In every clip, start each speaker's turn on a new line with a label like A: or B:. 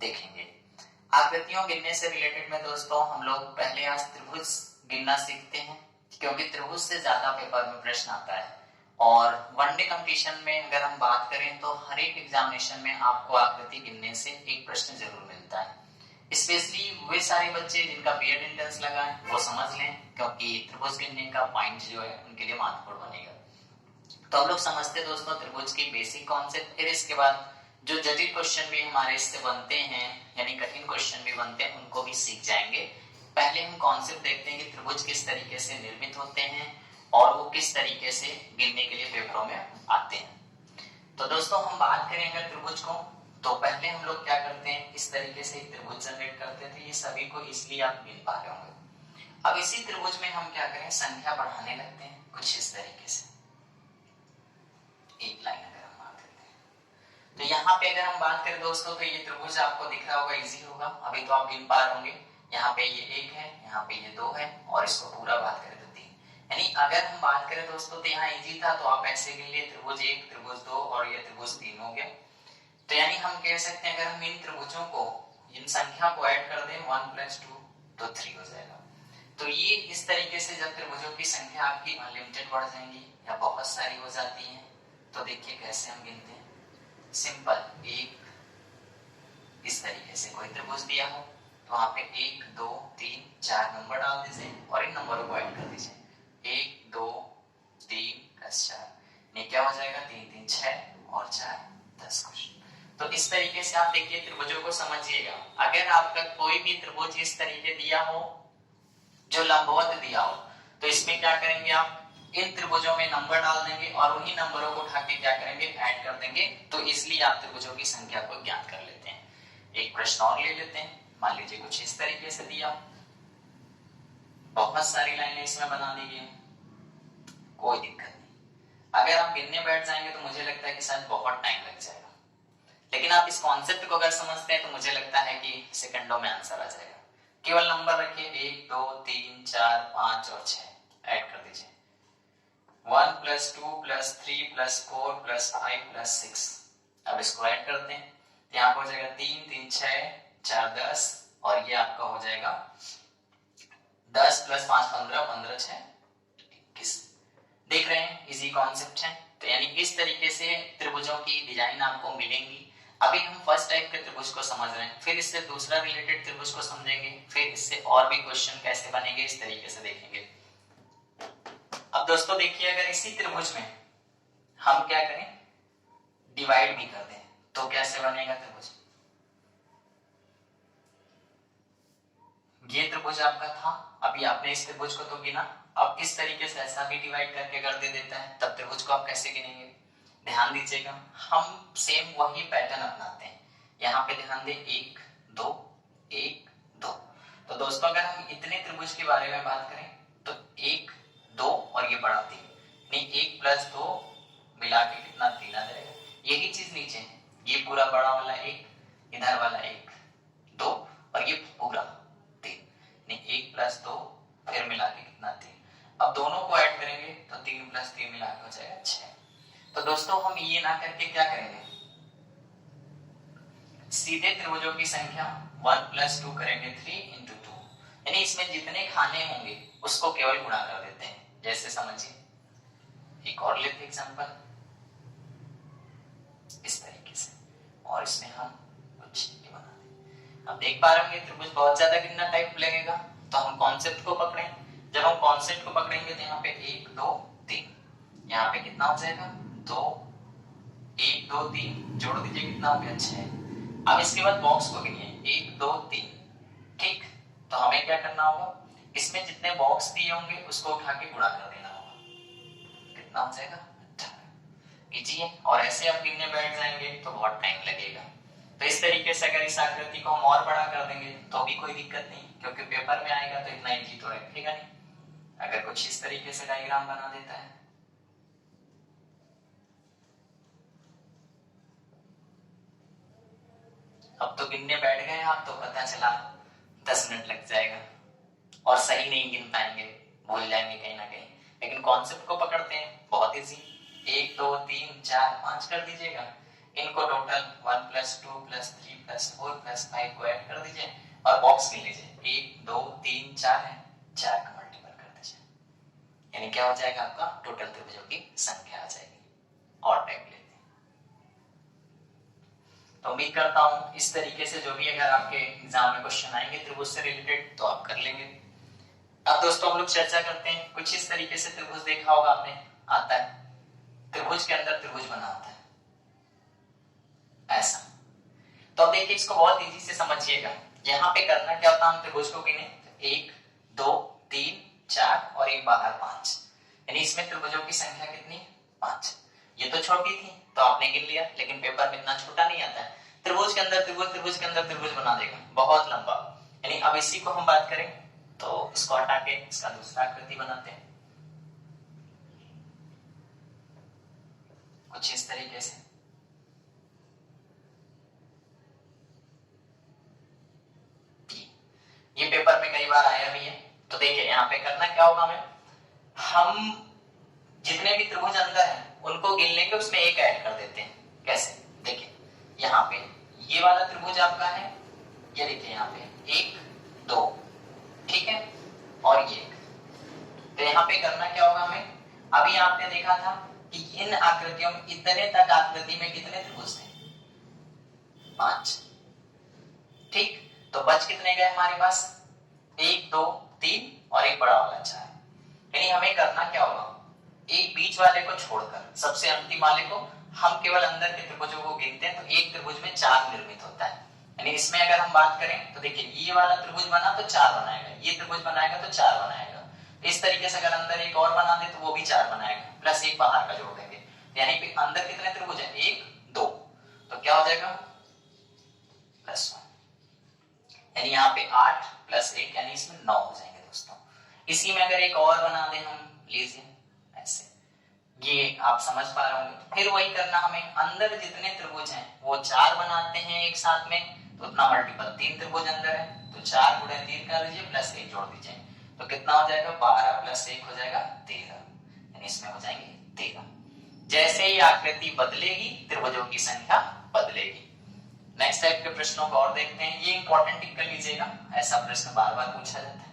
A: देखेंगे। आकृतियों गिनने से रिलेटेड में दोस्तों हम लोग पहले आज त्रिभुज गिनना सीखते हैं, क्योंकि त्रिभुज से ज्यादा पेपर में प्रश्न आता है। और वनडे कंपटीशन में अगर हम बात करें तो हर एक एग्जामिनेशन में आपको आकृति गिनने से एक प्रश्न जरूर मिलता है। स्पेशली वे सारे बच्चे जिनका बीएड एंट्रेंस लगा है वो समझ लें, क्योंकि त्रिभुज गिनने का पॉइंट जो है उनके लिए महत्वपूर्ण बनेगा। तो हम लोग समझते दोस्तों त्रिभुज की बेसिक कॉन्सेप्ट, फिर इसके बाद जो जटिल क्वेश्चन भी हमारे इससे बनते हैं यानी कठिन क्वेश्चन भी बनते हैं उनको भी सीख जाएंगे। पहले हम कॉन्सेप्ट देखते हैं कि त्रिभुज किस तरीके से निर्मित होते हैं और वो किस तरीके से गिनने के लिए पेपरों में आते हैं। तो दोस्तों हम बात करें अगर त्रिभुज को, तो पहले हम लोग क्या करते हैं, इस तरीके से एक त्रिभुज जनरेट करते थे। ये सभी को इसलिए आप गिन पा रहे होंगे। अब इसी त्रिभुज में हम क्या करें, संख्या बढ़ाने लगते हैं कुछ इस तरीके से। एक लाइन अगर हम बात करते हैं तो यहाँ पे अगर हम बात करें दोस्तों तो ये त्रिभुज आपको दिख रहा होगा, इजी होगा। अभी तो आप गिन पा रहे होंगे, यहाँ पे ये 1 है, यहाँ पे ये 2 है और इसको पूरा बात करें तो 3। यानी अगर हम बात करें दोस्तों तो यहाँ इजी था, तो आप ऐसे गिन लिए त्रिभुज 1, त्रिभुज 2 और ये त्रिभुज 3 हो गया। तो यानी हम कह सकते हैं अगर हम इन त्रिभुजों को, इन संख्या को ऐड कर दें 1 + 2 तो 3 हो जाएगा। तो ये इस तरीके से जब त्रिभुजों की संख्या आपकी अनलिमिटेड बढ़ जाएंगी या बहुत सारी हो जाती है, तो देखिए कैसे हम गिनते हैं। सिंपल, एक इस तरीके से कोई त्रिभुज दिया हो तो वहां पे 1 2 3 4 नंबर डाल दीजिए और इन नंबरों को ऐड कर दीजिए। 1 2 3 + 4 ये क्या हो जाएगा, 3 3 6 और 4 10 क्वेश्चन। तो इस तरीके से आप देखिए त्रिभुजों को समझिएगा। अगर आपका कोई भी त्रिभुज इस तरीके दिया हो जो लंबवत दिया हो, तो इसमें क्या करेंगे, आप इन त्रिभुजों में नंबर डाल देंगे और उन्हीं नंबरों को उठा के क्या करेंगे, ऐड कर देंगे। तो इसलिए आप त्रिभुजों की संख्या को ज्ञात कर लेते हैं। एक प्रश्न और ले लेते हैं। मान लीजिए कुछ इस तरीके से दिया, बहुत सारी लाइनें इसमें बना दी गई, कोई दिक्कत नहीं। अगर आप गिनने बैठ जाएंगे तो मुझे लगता है कि शायद बहुत टाइम लग जाएगा, लेकिन आप इस कॉन्सेप्ट को अगर समझते हैं तो मुझे लगता है कि सेकंडों में आंसर आ जाएगा। केवल नंबर रखिए 1 2 3 4 5 और 6 ऐड कर दीजिए। 1 + 2 + 3 + 4 + 5 + 6। अब इसको ऐड करते हैं, यहाँ पर हो जाएगा 3 3 6 4 10 और ये आपका हो जाएगा 10 + 5 15 15 6 21। देख रहे हैं, इजी कॉन्सेप्ट है। तो यानी इस तरीके से त्रिभुजों की डिजाइन आपको मिलेंगी। अभी हम फर्स्ट टाइप के त्रिभुज को समझ रहे हैं, फिर इससे दूसरा रिलेटेड त्रिभुज को समझेंगे, फिर इससे और भी क्वेश्चन कैसे बनेंगे इस तरीके से देखेंगे। अब दोस्तों देखिए, अगर इसी त्रिभुज में हम क्या करें, डिवाइड भी कर दें तो कैसे बनेगा त्रिभुज। ये त्रिभुज आपका था, अभी आपने इस त्रिभुज को तो गिना, अब इस तरीके से ऐसा भी डिवाइड करके कर दे देता है, तब त्रिभुज को आप कैसे गिनेंगे। ध्यान दीजिएगा, हम सेम वही पैटर्न अपनाते हैं। यहाँ पे ध्यान दें 1 2 1 2। तो दोस्तों अगर हम इतने त्रिभुज के बारे में बात करें तो 1 2 और ये बड़ा 3, नहीं 1 + 2 मिला के कितना 3 आ जाएगा। यही चीज नीचे है, ये पूरा बड़ा वाला 1, इधर वाला 1 2 और ये पूरा 3, नहीं 1 + 2 फिर मिला के कितना 3। अब दोनों को ऐड करेंगे तो 3 + 3 मिला के हो जाएगा 6। तो दोस्तों हम ये ना करके क्या करेंगे, सीधे त्रिभुजों की संख्या 1 + 2 करेंगे 3 × 2, यानी इसमें जितने खाने होंगे उसको केवल गुणा कर देते हैं। जैसे समझिए, एक और लेते एग्जांपल इस तरीके से, और इसमें हम कुछ ये बना दें। अब देख पा रहे होंगे त्रिभुज बहुत ज्यादा कितना टाइप लगेगा, तो हम कॉन्सेप्ट को पकड़ें। जब हम कॉन्सेप्ट को पकड़ेंगे तो यहाँ पे 1 2 3, यहाँ पे कितना हो जाएगा 2 1 2 3 जोड़ दीजिए कितना हो गया 6। अब इसके बाद बॉक्स को गिनिए 1 2 3, ठीक। तो हमें क्या करना होगा, इसमें जितने बॉक्स दिए होंगे उसको उठा के गुणा कर देना होगा, कितना हो जाएगा 18। इजी है, और ऐसे आप गिनने बैठ जाएंगे तो बहुत टाइम लगेगा। तो इस तरीके से अगर इस आकृति को हम और बड़ा कर देंगे तो भी कोई दिक्कत नहीं, क्योंकि पेपर में आएगा तो इतना इजी तो रखेगा नहीं। अगर कुछ इस तरीके से डायग्राम बना देता है, अब तो गिनने बैठ गए आप तो पता चला 10 मिनट लग जाएगा और सही नहीं गिन पाएंगे, भूल जाएंगे कहीं ना कहीं। लेकिन कॉन्सेप्ट को पकड़ते हैं, बहुत इजी, 1 2 3 4 5 कर दीजिएगा। इनको टोटल 1 + 2 + 3 + 4 + 5 को ऐड कर दीजिए और बॉक्स गिन लीजिए, 1 2 3 4 है, 4 का मल्टीपल कर दीजिए, यानी क्या हो जाएगा आपका टोटल त्रिभुजों की संख्या आ जाएगी। और टाइप लेते हैं। तो उम्मीद करता हूं इस तरीके से जो भी अगर आपके एग्जाम में क्वेश्चन आएंगे त्रिभुज से रिलेटेड तो आप कर लेंगे। अब दोस्तों हम लोग चर्चा करते हैं, कुछ इस तरीके से त्रिभुज देखा होगा आपने, आता है त्रिभुज के अंदर त्रिभुज बना होता है ऐसा। तो अब देखिए इसको बहुत इजी से समझिएगा, यहाँ पे करना क्या होता है, हम त्रिभुज को गिने 1 2 3 4 और एक बाहर 5, यानी इसमें त्रिभुजों की संख्या कितनी 5। ये तो छोटी थी तो आपने गिन लिया, लेकिन पेपर में इतना छोटा नहीं आता है, त्रिभुज के अंदर त्रिभुज, त्रिभुज के अंदर त्रिभुज बना देगा बहुत लंबा। यानी अब इसी को हम बात करें तो इसको हटा के इसका दूसरा आकृति बनाते हैं कुछ इस तरीके से। ये पेपर में कई बार आया भी है। तो देखिए यहाँ पे करना क्या होगा, हमें हम जितने भी त्रिभुज अंदर हैं उनको गिन लेंगे, उसमें एक ऐड कर देते हैं। कैसे, देखिए यहाँ पे ये वाला त्रिभुज आपका है, ये देखिए यहाँ पे 1 2, ठीक है, और ये। तो यहाँ पे करना क्या होगा हमें, अभी आपने देखा था कि इन आकृतियों में इतने तक आकृति में कितने त्रिभुज थे 5, ठीक। तो बच कितने गए हमारे पास 1 2 3 और एक बड़ा वाला 4। यानी हमें करना क्या होगा, एक बीच वाले को छोड़कर सबसे अंतिम वाले को हम केवल अंदर के त्रिभुजों को गिनते हैं, तो एक त्रिभुज में 4 निर्मित होता है। यानी इसमें अगर हम बात करें तो देखिए ये वाला त्रिभुज बना तो 4 बनाएगा, ये त्रिभुज बनाएगा तो 4 बनाएगा, इस तरीके से अगर अंदर एक और बना दे तो वो भी 4 बनाएगा, प्लस एक बाहर का जोड़ देंगे। यानी अंदर कितने त्रिभुज है 1 2, तो क्या हो जाएगा +1, यानी यहाँ पे 8 + 1 यानी इसमें 9 हो जाएंगे दोस्तों। इसी में अगर एक और बना दें हम, लीजिए ऐसे, ये आप समझ पा रहे होंगे। फिर वही करना, हमें अंदर जितने त्रिभुज हैं वो 4 बनाते हैं एक साथ में, तो उतना मल्टीपल 3 त्रिभुज अंदर है, तो 4 × 3 कर दीजिए प्लस 1 जोड़ दीजिए, तो कितना हो जाएगा 12 + 1 हो जाएगा 13, यानी इसमें हो जाएंगे 13। जैसे ही आकृति बदलेगी त्रिभुजों की संख्या बदलेगी। नेक्स्ट टाइप के प्रश्नों को और देखते हैं, ये इंपॉर्टेंट टिक कर लीजिएगा, ऐसा प्रश्न बार बार पूछा जाता है।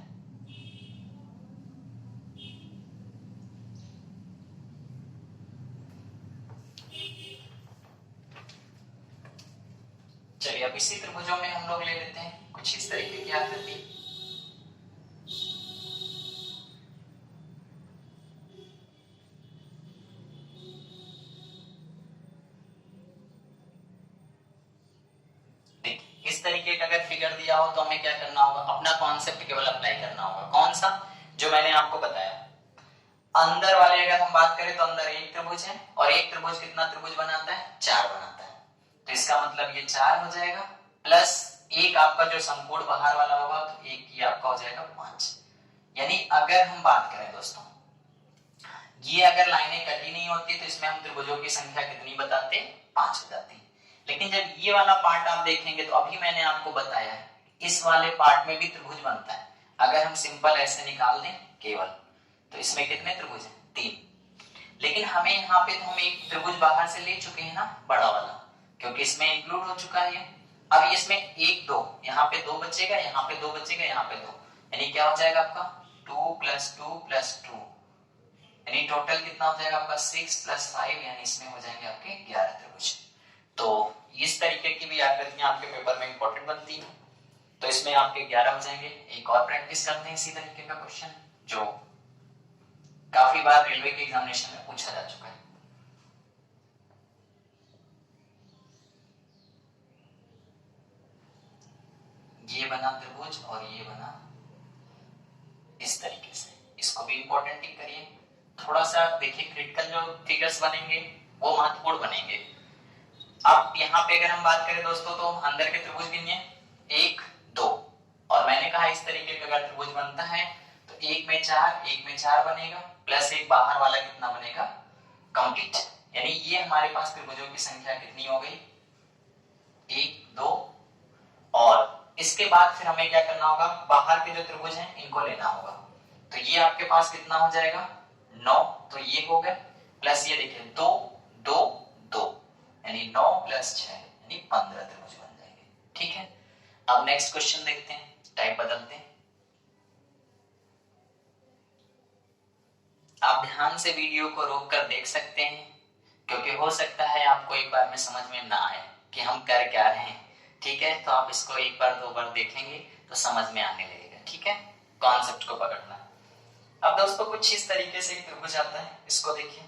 A: चलिए अब इसी त्रिभुजों में हम लोग ले लेते हैं कुछ इस तरीके की आकृति। इस तरीके का अगर फिगर दिया हो तो हमें क्या करना होगा, अपना कॉन्सेप्ट केवल अप्लाई करना होगा। कौन सा, जो मैंने आपको बताया। अंदर वाले अगर हम बात करें तो अंदर एक त्रिभुज है, और एक त्रिभुज कितना त्रिभुज बनाता है 4 बनाता है, तो इसका मतलब ये 4 हो जाएगा, प्लस एक आपका जो संपूर्ण बाहर वाला होगा तो एक ये आपका हो जाएगा 5। यानी अगर हम बात करें दोस्तों, ये अगर लाइनें कटी नहीं होती तो इसमें हम त्रिभुजों की संख्या कितनी बताते 5 बताते। लेकिन जब ये वाला पार्ट आप देखेंगे तो अभी मैंने आपको बताया है इस वाले पार्ट में भी त्रिभुज बनता है। अगर हम सिंपल ऐसे निकाल दें केवल, तो इसमें कितने त्रिभुज हैं 3। लेकिन हमें यहाँ पे तो हम एक त्रिभुज बाहर से ले चुके हैं ना, बड़ा वाला, क्योंकि इसमें इंक्लूड हो चुका है। अब इसमें 1 2, यहाँ पे 2 बचेगा, यहाँ पे 2 बचेगा, यहाँ पे 2, यानी क्या हो जाएगा आपका 2 + 2 + 2, यानी टोटल कितना हो जाएगा आपका 6 + 5, यानी इसमें हो जाएंगे आपके 11 त्रिभुज। तो इस तरीके की भी आकृतियां आपके पेपर में इंपॉर्टेंट बनती हैं, तो इसमें आपके 11 हो जाएंगे। एक और प्रैक्टिस करते हैं इसी तरीके का क्वेश्चन जो काफी बार रेलवे के एग्जामिनेशन में पूछा जा चुका है। ये बना त्रिभुज और ये बना इस तरीके से, इसको भी इंपॉर्टेंट टिक करिए। थोड़ा सा देखिए क्रिटिकल जो फिगर्स बनेंगे वो महत्वपूर्ण बनेंगे। अब यहाँ पे अगर हम बात करें दोस्तों तो अंदर के त्रिभुज गिनिए 1 2, और मैंने कहा इस तरीके का अगर त्रिभुज बनता है तो एक में 4 बनेगा, प्लस एक बाहर वाला कितना बनेगा कंप्लीट। यानी ये हमारे पास त्रिभुजों की संख्या कितनी हो गई 1 2, और इसके बाद फिर हमें क्या करना होगा, बाहर के जो त्रिभुज हैं इनको लेना होगा। तो ये आपके पास कितना हो जाएगा 9, तो ये हो गए, प्लस ये देखिए 2 2 2, यानी 9 प्लस 6 यानी 15 त्रिभुज बन जाएंगे। ठीक है, अब नेक्स्ट क्वेश्चन देखते हैं, टाइप बदलते हैं। आप ध्यान से वीडियो को रोक कर देख सकते हैं, क्योंकि हो सकता है आपको एक बार में समझ में ना आए कि हम कर क्या रहे हैं। ठीक है, तो आप इसको एक बार दो बार देखेंगे तो समझ में आने लगेगा। ठीक है, कॉन्सेप्ट को पकड़ना। अब दोस्तों कुछ इस तरीके से एक त्रिभुज आता है, इसको देखिए।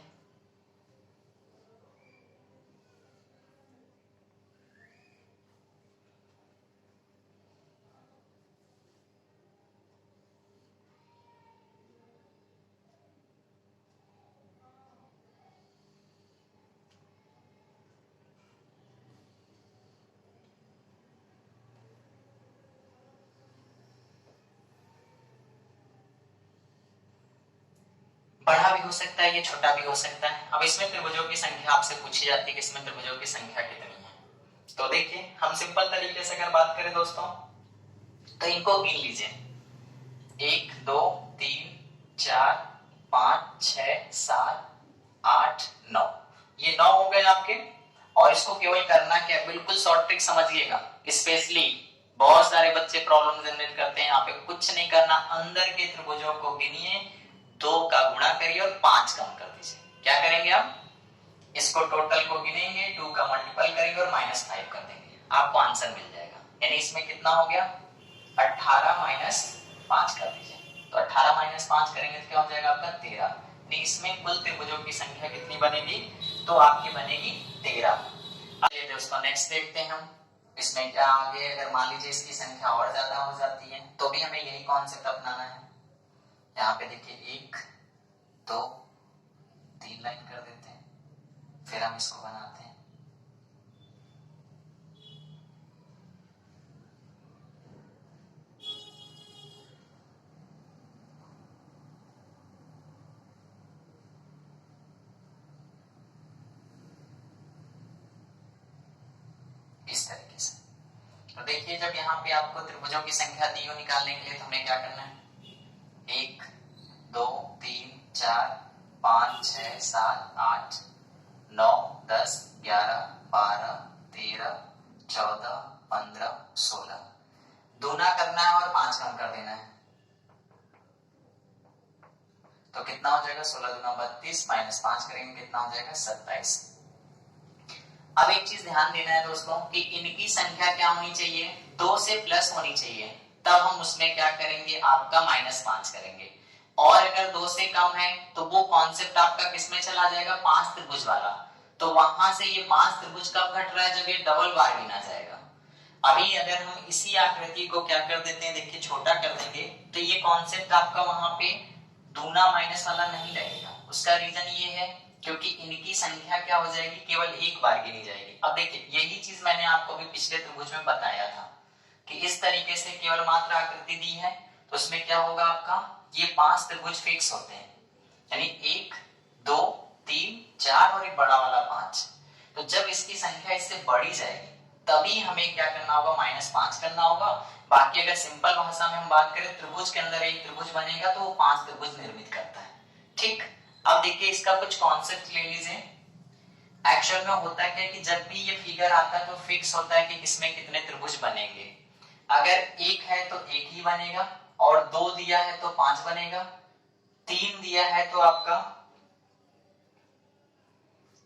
A: बड़ा भी हो सकता है, ये छोटा भी हो सकता है। अब इसमें त्रिभुजों की संख्या आपसे पूछी जाती है कि इसमें त्रिभुजों की संख्या कितनी है। तो देखिए, हम सिंपल तरीके से अगर बात करें दोस्तों, तो इनको गिन लीजिए। 1 2 3 4 5 6 7 8 9, ये 9 हो गए आपके। और इसको केवल करना क्या है, बिल्कुल शॉर्ट ट्रिक समझिएगा। स्पेशली बहुत सारे बच्चे प्रॉब्लम जनरेट करते हैं, यहाँ पे कुछ नहीं करना, अंदर के त्रिभुजों को गिनिए, 2 का गुणा करिए और 5 कम कर दीजिए। क्या करेंगे आप, इसको टोटल को गिनेंगे, 2 का मल्टीपल करेंगे और -5 कर देंगे, आपको आंसर मिल जाएगा। यानी इसमें कितना हो गया, 18 माइनस 5 कर दीजिए। तो 18 माइनस 5 करेंगे तो क्या हो जाएगा आपका 13। इसमें कुल त्रिभुजों की संख्या कितनी बनेगी, तो आपकी बनेगी 13। चलिए दोस्तों नेक्स्ट देखते हैं हम। इसमें क्या आगे, अगर मान लीजिए इसकी संख्या और ज्यादा हो जाती है तो भी हमें यही कॉन्सेप्ट अपनाना है। यहाँ पे देखिए 1 2 3 लाइन कर देते हैं, फिर हम इसको बनाते हैं। इस तरीके से। तो देखिए, जब यहाँ पे आपको त्रिभुजों की संख्या दी हो निकालने के लिए, तो हमें क्या करना है, 1 2 3 4 5 6 7 8 9 10 11 12 13 14 15 16, दूना करना है और 5 कम कर देना है। तो कितना हो जाएगा, 16 दूना 32 माइनस 5 करेंगे कितना हो जाएगा 27। अब एक चीज ध्यान देना है दोस्तों कि इनकी संख्या क्या होनी चाहिए, 2 से प्लस होनी चाहिए, तब हम उसमें क्या करेंगे, आपका -5 करेंगे। और अगर 2 से कम है तो वो कॉन्सेप्ट आपका किसमें चला जाएगा, 5 त्रिभुज वाला। तो वहां से ये 5 त्रिभुज कब घट रहा है, जब ये डबल बार गिना जाएगा। अभी अगर हम इसी आकृति को क्या कर देते हैं, देखिए छोटा कर देंगे, तो ये कॉन्सेप्ट आपका वहां पे दूना माइनस वाला नहीं लगेगा। उसका रीजन ये है क्योंकि इनकी संख्या क्या हो जाएगी, केवल एक बार गिनी जाएगी। अब देखिए, यही चीज मैंने आपको भी पिछले त्रिभुज में बताया था कि इस तरीके से केवल मात्र आकृति दी है, तो उसमें क्या होगा आपका, ये 5 त्रिभुज फिक्स होते हैं, यानी 1 2 3 4 और एक बड़ा वाला 5। तो जब इसकी संख्या इससे बढ़ी जाएगी तभी हमें क्या करना होगा, -5 करना होगा। बाकी अगर सिंपल भाषा में हम बात करें, त्रिभुज के अंदर एक त्रिभुज बनेगा तो वो 5 त्रिभुज निर्मित करता है। ठीक, अब देखिए इसका कुछ कॉन्सेप्ट ले लीजिए। एक्चुअल में होता क्या है कि जब भी ये फिगर आता है तो फिक्स होता है कि किसमें कितने त्रिभुज बनेंगे। अगर 1 है तो 1 ही बनेगा, और 2 दिया है तो 5 बनेगा, 3 दिया है तो आपका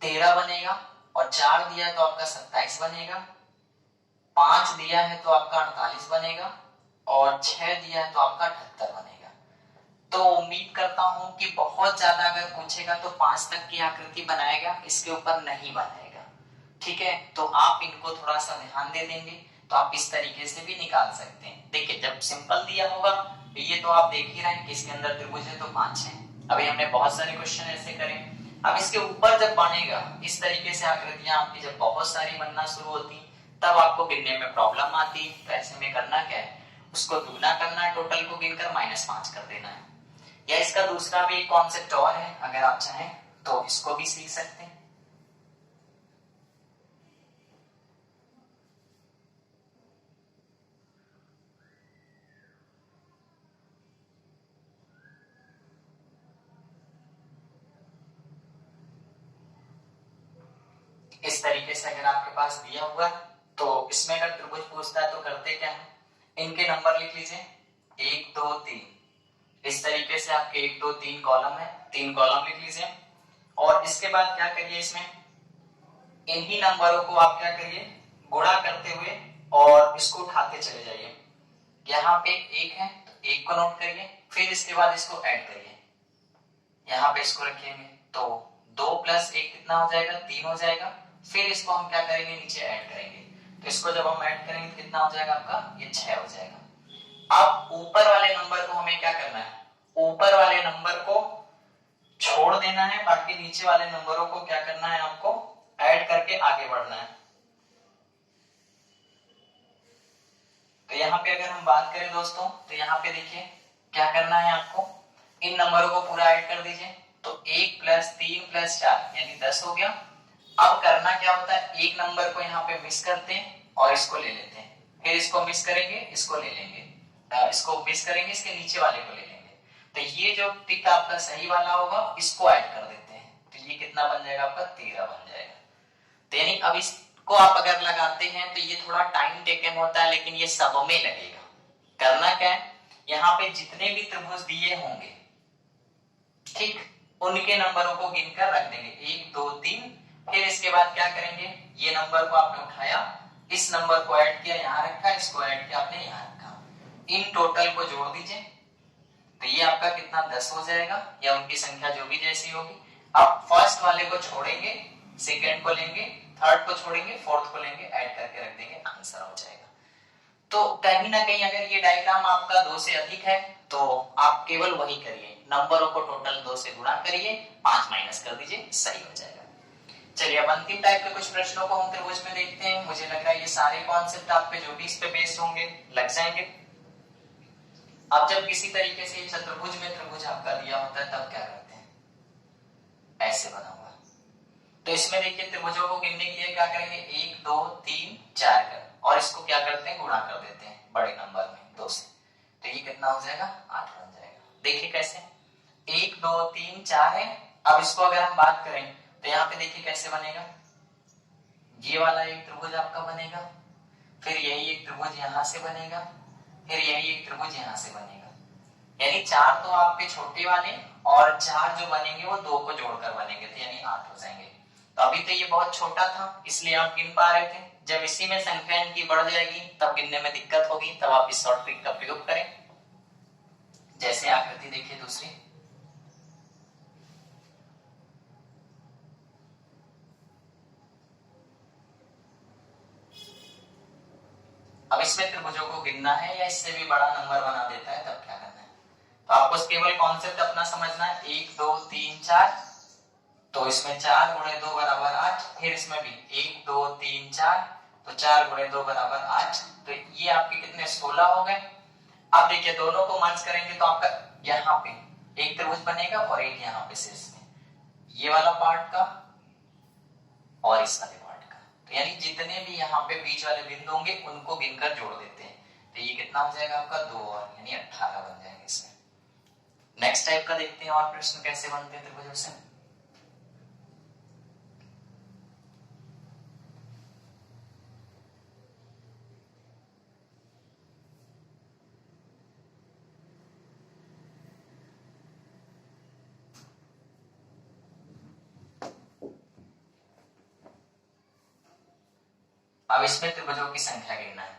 A: 13 बनेगा, और 4 दिया है तो आपका 27 बनेगा, 5 दिया है तो आपका 48 बनेगा, और 6 दिया है तो आपका 78 बनेगा। तो उम्मीद करता हूं कि बहुत ज्यादा अगर पूछेगा तो 5 तक की आकृति बनाएगा, इसके ऊपर नहीं बनाएगा। ठीक है, तो आप इनको थोड़ा सा ध्यान दे देंगे तो आप इस तरीके से भी निकाल सकते हैं। देखिए, जब सिंपल दिया होगा तो ये तो आप देख ही रहे हैं कि इसके अंदर त्रिभुज है तो 5 है। अभी हमने बहुत सारे क्वेश्चन ऐसे करे। अब इसके ऊपर जब बनेगा इस तरीके से आकृतियां आपकी जब बहुत सारी बनना शुरू होती, तब आपको गिनने में प्रॉब्लम आती। तो ऐसे में करना क्या है, उसको दुगना करना है, टोटल को गिनकर -5 कर देना है। या इसका दूसरा भी एक कॉन्सेप्ट और है, अगर आप चाहें तो इसको भी सीख सकते हैं। इस तरीके से अगर आपके पास दिया हुआ है तो इसमें अगर त्रिभुज पूछता है तो करते क्या है, इनके नंबर लिख लीजिए 1 2 3। इस तरीके से आपके 1 2 3 कॉलम है, 3 कॉलम लिख लीजिए। और इसके बाद क्या करिए, इसमें इन्हीं नंबरों को आप क्या करिए, गुणा करते हुए और इसको उठाते चले जाइए। यहाँ पे 1 है तो 1 को नोट करिए, फिर इसके बाद इसको ऐड करिए, यहाँ पे इसको रखेंगे तो 2 + 1 कितना हो जाएगा, 3 हो जाएगा। फिर इसको हम क्या करेंगे, नीचे ऐड करेंगे, तो इसको जब हम ऐड करेंगे तो कितना हो जाएगा आपका, ये 6 हो जाएगा। अब ऊपर वाले नंबर को हमें क्या करना है, ऊपर वाले नंबर को छोड़ देना है, बाकी नीचे वाले नंबरों को क्या करना है, आपको ऐड करके आगे बढ़ना है। तो यहाँ पे अगर हम बात करें दोस्तों, तो यहाँ पे देखिए क्या करना है आपको, इन नंबरों को पूरा ऐड कर दीजिए। तो 1 + 3 + 4 यानी 10 हो गया। अब करना क्या होता है, एक नंबर को यहाँ पे मिस करते हैं और इसको ले लेते हैं, फिर इसको मिस करेंगे, इसको ले लेंगे, इसको मिस करेंगे, इसके नीचे वाले को ले लेंगे। तो ये जो टिक आपका सही वाला होगा इसको ऐड कर देते हैं, तो ये कितना बन जाएगा आपका, 13 बन जाएगा। तो यानी अब इसको आप अगर लगाते हैं तो ये थोड़ा टाइम टेकन होता है, लेकिन ये सब में लगेगा। करना क्या है, यहाँ पे जितने भी त्रिभुज दिए होंगे, ठीक, उनके नंबरों को गिनकर रख देंगे 1 2 3। फिर इसके बाद क्या करेंगे, ये नंबर को आपने उठाया, इस नंबर को ऐड किया, यहाँ रखा, इसको ऐड किया आपने यहाँ रखा, इन टोटल को जोड़ दीजिए, तो ये आपका कितना 10 हो जाएगा, या उनकी संख्या जो भी जैसी होगी। अब फर्स्ट वाले को छोड़ेंगे, सेकेंड को लेंगे, थर्ड को छोड़ेंगे, फोर्थ को लेंगे, ऐड करके रख देंगे, आंसर हो जाएगा। तो कहीं ना कहीं अगर ये डायग्राम आपका 2 से अधिक है तो आप केवल वही करिए, नंबरों को टोटल 2 से गुणा करिए, 5 माइनस कर दीजिए, सही हो जाएगा। चलिए अब अंतिम टाइप के कुछ प्रश्नों को हम त्रिभुज में देखते हैं। मुझे लग रहा है ये सारे कॉन्सेप्ट आप पे जो भी इस पे बेस्ड होंगे लग जाएंगे। अब जब किसी तरीके से चतुर्भुज में त्रिभुज आपका दिया होता है तब क्या करते हैं, ऐसे बना हुआ, तो इसमें देखिए त्रिभुजों को गिनने के लिए क्या करेंगे, 1 2 3 4 कर, और इसको क्या करते हैं, गुणा कर देते हैं बड़े नंबर में 2 से, तो ये कितना हो जाएगा, 8 बन जाएगा। देखिए कैसे, 1 2 3 4 है। अब इसको अगर हम बात करें तो यहाँ पे देखिए कैसे बनेगा, ये वाला एक त्रिभुज आपका बनेगा, फिर यही एक त्रिभुज यहाँ से बनेगा, फिर यही एक त्रिभुज यहाँ से बनेगा, यानी 4 तो आपके छोटे वाले और 4 जो बनेंगे वो 2 को जोड़कर बनेंगे, तो यानी 8 हो जाएंगे। तो अभी तो ये बहुत छोटा था इसलिए आप गिन पा रहे थे, जब इसी में संख्या इनकी बढ़ जाएगी तब गिनने में दिक्कत होगी, तब आप इस शॉर्ट ट्रिक का प्रयोग करें। जैसे आकृति देखिए दूसरी, अब इसमें त्रिभुजों को गिनना है या इससे भी बड़ा नंबर बना देता है तब क्या करना है, तो आपको केवल कॉन्सेप्ट अपना समझना है, 1 2 3 4, तो इसमें 4 × 2 = 8, फिर इसमें भी 1 2 3 4, तो 4 × 2 = 8, तो ये आपके कितने 16 हो गए। अब देखिए दोनों को मर्ज करेंगे तो आपका यहाँ पे एक त्रिभुज बनेगा और एक यहाँ पे शीर्ष में, ये वाला पार्ट का और इस वाले पार्ट का, तो यानी जितने भी यहाँ पे बीच वाले बिंदु होंगे उनको गिनकर जोड़ देते हैं, तो ये कितना हो जाएगा आपका 2 और यानी 18 बन जाएंगे इसमें। नेक्स्ट टाइप का देखते हैं और प्रश्न कैसे बनते हैं त्रिभुजों से। अब इसमें त्रिभुजों की संख्या गिनना है,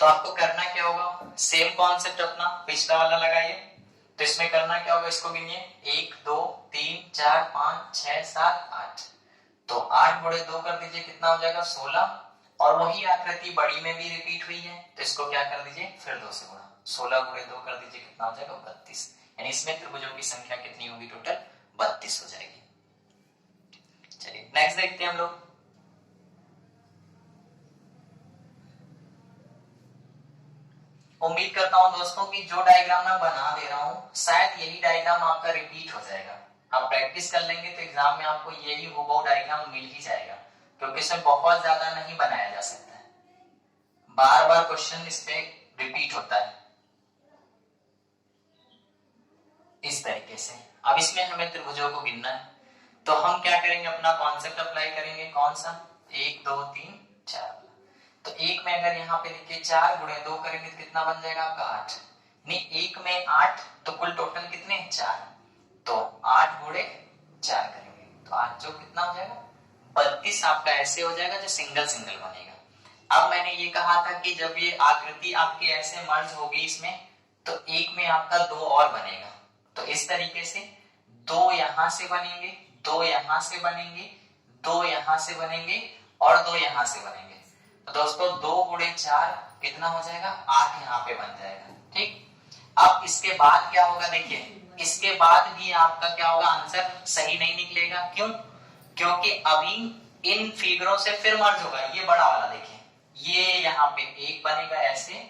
A: तो आपको करना क्या होगा, सेम कॉन्सेप्ट अपना पिछला वाला लगाइए। तो इसमें करना क्या होगा, इसको गिनिए 1 2 3 4 5 6 7 8, तो 8 × 2 कर दीजिए, कितना हो जाएगा 16, और वही आकृति बड़ी में भी रिपीट हुई है तो इसको क्या कर दीजिए, फिर 2 से गुणा, 16 × 2 कर दीजिए, कितना हो जाएगा 32, यानी इसमें त्रिभुजों की संख्या कितनी होगी, टोटल 32 हो जाएगी। चलिए नेक्स्ट देखते हैं हम लोग। उम्मीद करता हूं दोस्तों कि जो डायग्राम मैं बना दे रहा हूं शायद यही डायग्राम आपका रिपीट हो जाएगा, आप प्रैक्टिस कर लेंगे तो एग्जाम में आपको यही हूबहू डायग्राम मिल ही जाएगा, क्योंकि इसमें बहुत ज्यादा नहीं बनाया जा सकता है, बार बार क्वेश्चन इस पे रिपीट होता है इस तरीके से। अब इसमें हमें त्रिभुजों को गिनना है, तो हम क्या करेंगे, अपना कॉन्सेप्ट अप्लाई करेंगे, कौन सा, 1 2 3 4। तो एक में अगर यहाँ पे देखिए 4 गुणे 2 करेंगे तो कितना बन जाएगा आपका 8, नहीं एक में 8 तो कुल टोटल कितने 4, तो 8 गुणे 4 करेंगे तो 8 जो कितना हो जाएगा 32 आपका ऐसे हो जाएगा जो सिंगल सिंगल बनेगा। अब मैंने ये कहा था कि जब ये आकृति आपके ऐसे मर्ज होगी इसमें तो एक में आपका 2 और बनेगा, तो इस तरीके से 2 यहां से बनेंगे, 2 यहां से बनेंगे, 2 यहां से बनेंगे और 2 यहां से बनेंगे। तो दोस्तों 2 गुणे 4 कितना हो जाएगा 8 यहाँ पे बन जाएगा। ठीक, अब इसके बाद क्या होगा देखिए, इसके बाद भी आपका क्या होगा आंसर सही नहीं निकलेगा। क्यों? क्योंकि अभी इन फिगरों से फिर मर्ज होगा। ये बड़ा वाला देखिए, ये यहाँ पे एक बनेगा ऐसे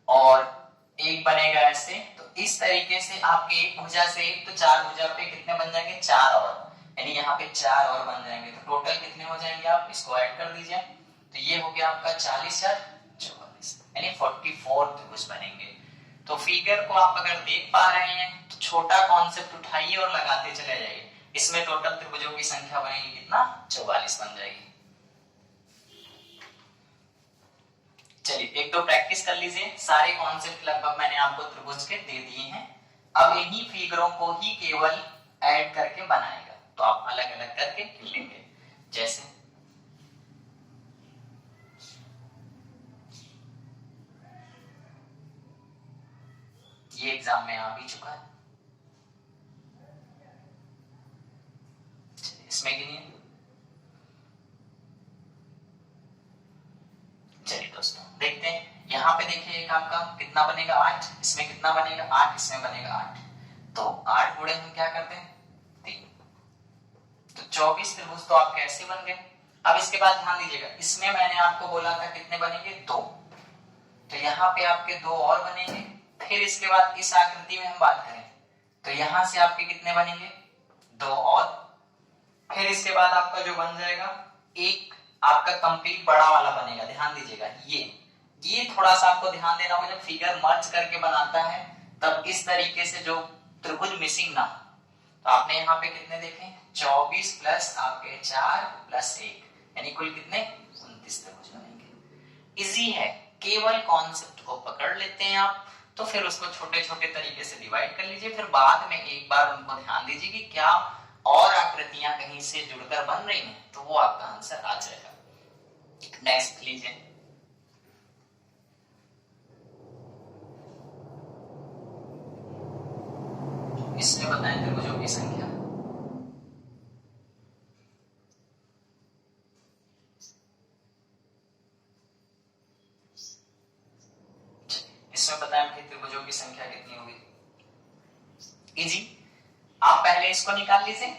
A: और एक बनेगा ऐसे, तो इस तरीके से आपके एक भुजा से एक तो 4 भुजा पे कितने बन जाएंगे 4 और, यानी यहाँ पे 4 और बन जाएंगे। तो टोटल कितने हो जाएंगे आप इसको ऐड कर दीजिए, तो ये हो गया आपका 40 और 44 यानी 44 त्रिभुज बनेंगे। तो फिगर को आप अगर देख पा रहे हैं तो छोटा कॉन्सेप्ट उठाइए और लगाते चले जाइए। इसमें टोटल त्रिभुजों की संख्या बनेगी कितना 44 बन जाएगी। चलिए एक तो प्रैक्टिस कर लीजिए, सारे कॉन्सेप्ट लगभग मैंने आपको त्रिभुज के दे दिए हैं। अब इन्हीं फिगरों को ही केवल ऐड करके बनाएगा, तो आप अलग अलग करके लिखेंगे। जैसे ये एग्जाम में आ भी चुका है, इसमें गिनिए। चलिए दोस्तों देखते हैं, यहाँ पे देखिए एक आपका कितना बनेगा 8, इसमें कितना बनेगा 8, इसमें बनेगा 8, तो 8 गुणे हम क्या करते हैं 3, तो 24 त्रिभुज तो आप कैसे बन गए। अब इसके बाद ध्यान दीजिएगा, इसमें मैंने आपको बोला था कितने बनेंगे 2, तो यहाँ पे आपके 2 और बनेंगे। फिर इसके बाद इस आकृति में हम बात करें तो यहाँ से आपके कितने बनेंगे 2 और, फिर इसके बाद आपका जो बन जाएगा एक आपका कंप्लीट बड़ा वाला बनेगा। ध्यान दीजिएगा ये थोड़ा सा आपको ध्यान देना होगा, जब फिगर मर्ज करके बनाता है तब इस तरीके से जो त्रिभुज मिसिंग ना, तो आपने यहाँ पे कितने देखे 24 प्लस आपके 4 प्लस 1 यानी कुल कितने 29 त्रिभुज बनेंगे। इजी है, केवल कॉन्सेप्ट को पकड़ लेते हैं आप तो फिर उसको छोटे छोटे तरीके से डिवाइड कर लीजिए, फिर बाद में एक बार उनको ध्यान दीजिए कि क्या और आकृतियां कहीं से जुड़कर बन रही हैं, तो वो आपका आंसर आ जाएगा। नेक्स्ट लीजिए, इसमें बताएं त्रिभुजों की संख्या। इसमें बताएं कि त्रिभुजों की संख्या कितनी होगी। इजी, आप पहले इसको निकाल लीजिए,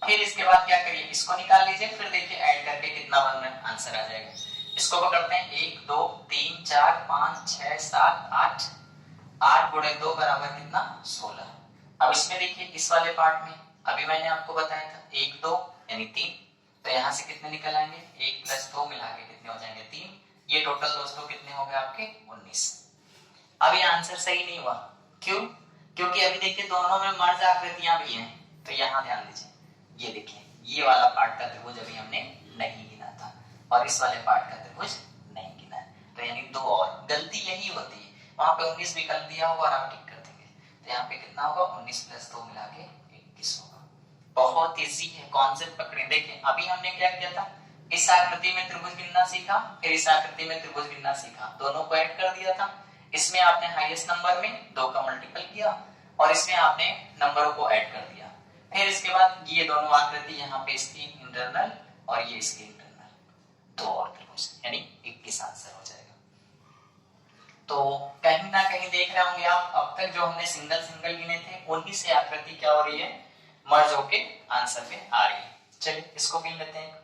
A: फिर इसके बाद क्या करिए इसको निकाल लीजिए, फिर देखिए ऐड करके कितना बन रहा है आंसर आ जाएगा। इसको पकड़ते हैं 1 2 3 4 5 6 7 8, 8 गुणे 2 बराबर कितना 16। अब इसमें देखिए इस वाले पार्ट में अभी मैंने आपको बताया था 1 2 यानी 3, तो यहाँ से कितने निकल आएंगे 1 प्लस 2 मिला के कितने हो जाएंगे 3, ये टोटल दोस्तों कितने हो गए आपके 19। अब ये आंसर सही नहीं हुआ, क्यों? क्योंकि अभी देखिए दोनों में मर्ज आकृतियां भी हैं, तो यहाँ ध्यान दीजिए, ये देखिए ये वाला पार्ट का त्रिभुज अभी हमने नहीं गिना था और इस वाले पार्ट का त्रिभुज नहीं गिना है, तो यानी 2 और। गलती यही होती है, वहां पे 19 विकल्प दिया होगा और आप टिक कर देंगे, तो यहाँ पे कितना होगा 19 प्लस 2 मिला के 21 होगा। बहुत इजी है, कॉन्सेप्ट पकड़े। देखिए अभी हमने क्या किया था, इस आकृति में त्रिभुज गिनना सीखा, फिर इस आकृति में त्रिभुज गिनना सीखा, दोनों को ऐड कर दिया था। इसमें आपने हाईएस्ट नंबर में 2 का मल्टीपल किया और इसमें आपने नंबरों को ऐड कर दिया। फिर इसके बाद ये दोनों आकृति यहाँ पे इसकी इंटरनल और ये इसकी इंटरनल, 2 और त्रिभुज यानी 21 आंसर हो जाएगा। तो कहीं ना कहीं देख रहे होंगे आप, अब तक जो हमने सिंगल सिंगल गिने थे उन्हीं से आकृति क्या हो रही है मर्ज होके आंसर पे आ रही है। चलिए इसको गिन लेते हैं।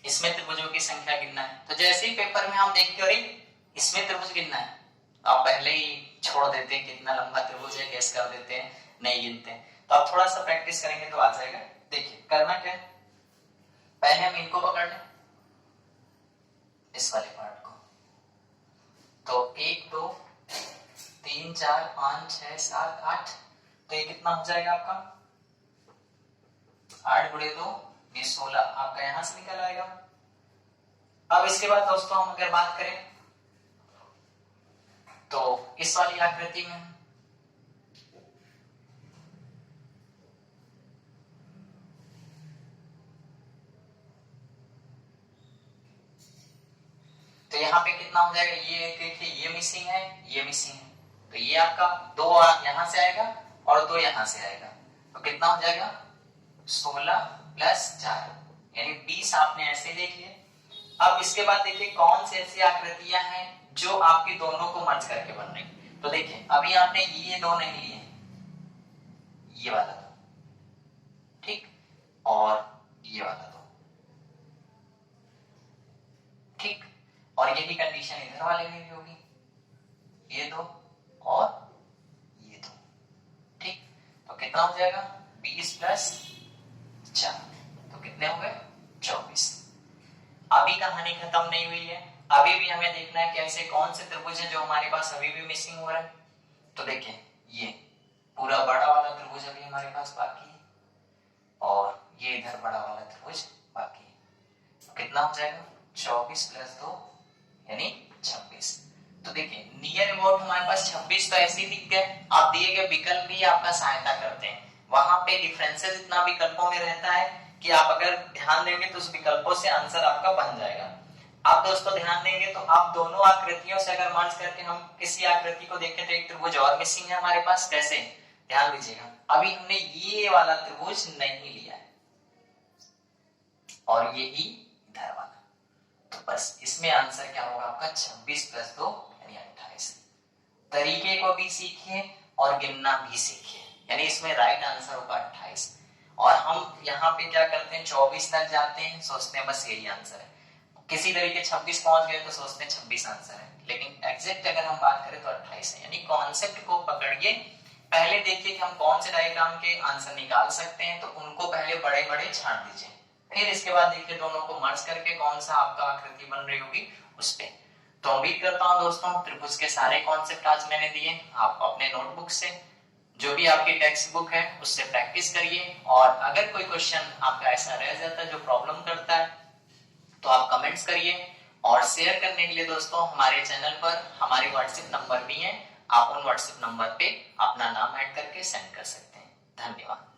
A: इसमें त्रिभुजों की संख्या गिनना है, तो जैसे ही पेपर में हम देखते हो इसमें त्रिभुज गिनना है, आप पहले ही छोड़ देते हैं कितना लंबा त्रिभुज है, गैस कर देते हैं, नहीं गिनते हैं। तो आप थोड़ा सा प्रैक्टिस करेंगे तो आ जाएगा। देखिए करना क्या है, पहले हम इनको पकड़ लें, इस वाले पार्ट को। तो 1 2 3 4 5 6 7 8, तो ये कितना हो जाएगा आपका 8 गुणे 2 ये 16 आपका यहां से निकल आएगा। अब इसके बाद दोस्तों हम अगर बात करें तो इस वाली आकृति में तो यहाँ पे कितना हो जाएगा, ये देखिए ये मिसिंग है, ये मिसिंग है, तो ये आपका 2 यहां से आएगा और 2 यहां से आएगा, तो कितना हो जाएगा 16 प्लस 4 यानी 20 आपने ऐसे देख लिए। अब इसके बाद देखिए कौन सी ऐसी आकृतियां हैं जो आपकी दोनों को मर्ज करके बन रही। तो देखिए अभी आपने ये दो नहीं लिए, ये वाला दो, ठीक, और ये वाला दो, ठीक, और यही कंडीशन इधर वाले में भी होगी, ये दो और ये दो, ठीक। तो कितना हो जाएगा 20 प्लस 4, तो कितने हो गए 24। अभी कहानी खत्म नहीं हुई है, अभी भी हमें देखना है कि ऐसे कौन से त्रिभुज हैं जो हमारे पास अभी भी मिसिंग हो रहा है। तो देखिए ये पूरा बड़ा वाला त्रिभुज अभी हमारे पास बाकी है और ये इधर बड़ा वाला त्रिभुज बाकी है, तो कितना हो जाएगा 24 प्लस 2 यानी 26। तो देखिए नियर अबाउट हमारे पास 26 तो ऐसे ही दिख गए। आप दिए गए विकल्प भी आपका सहायता करते हैं, वहां पे डिफरेंसेस इतना विकल्पों में रहता है कि आप अगर ध्यान देंगे तो उस विकल्पों से आंसर आपका बन जाएगा। आप दोस्तों ध्यान देंगे तो आप दोनों आकृतियों से अगर मर्ज करके हम किसी आकृति को देखें तो एक त्रिभुज और मिसिंग है हमारे पास, कैसे ध्यान दीजिएगा, अभी हमने ये वाला त्रिभुज नहीं लिया है और ये ही इधर वाला, तो बस इसमें आंसर क्या होगा आपका 26 प्लस 2 यानी 28। तरीके को भी सीखिए और गिनना भी सीखिए, यानी इसमें राइट आंसर होगा 28। और हम यहाँ पे क्या करते हैं 24 तक जाते हैं, सोचते हैं बस यही आंसर है, किसी तरीके 26 पहुंच गए तो सोचते हैं 26 आंसर है, लेकिन एग्जैक्ट अगर हम बात करें तो 28 है। यानी कॉन्सेप्ट को पकड़िए, पहले देखिए कि हम कौन से डायग्राम के आंसर निकाल सकते हैं, तो उनको पहले बड़े बड़े छांट दीजिए, फिर इसके बाद देखिए दोनों को मर्ज करके कौन सा आपका आकृति बन रही होगी उस पे। तो उम्मीद करता हूं दोस्तों त्रिभुज के सारे कॉन्सेप्ट आज मैंने दिए, आप अपने नोटबुक से जो भी आपकी टेक्स्ट बुक है उससे प्रैक्टिस करिए, और अगर कोई क्वेश्चन आपका ऐसा रह जाता है जो प्रॉब्लम करता है तो आप कमेंट्स करिए। और शेयर करने के लिए दोस्तों हमारे चैनल पर हमारे व्हाट्सएप नंबर भी हैं, आप उन व्हाट्सएप नंबर पे अपना नाम ऐड करके सेंड कर सकते हैं। धन्यवाद।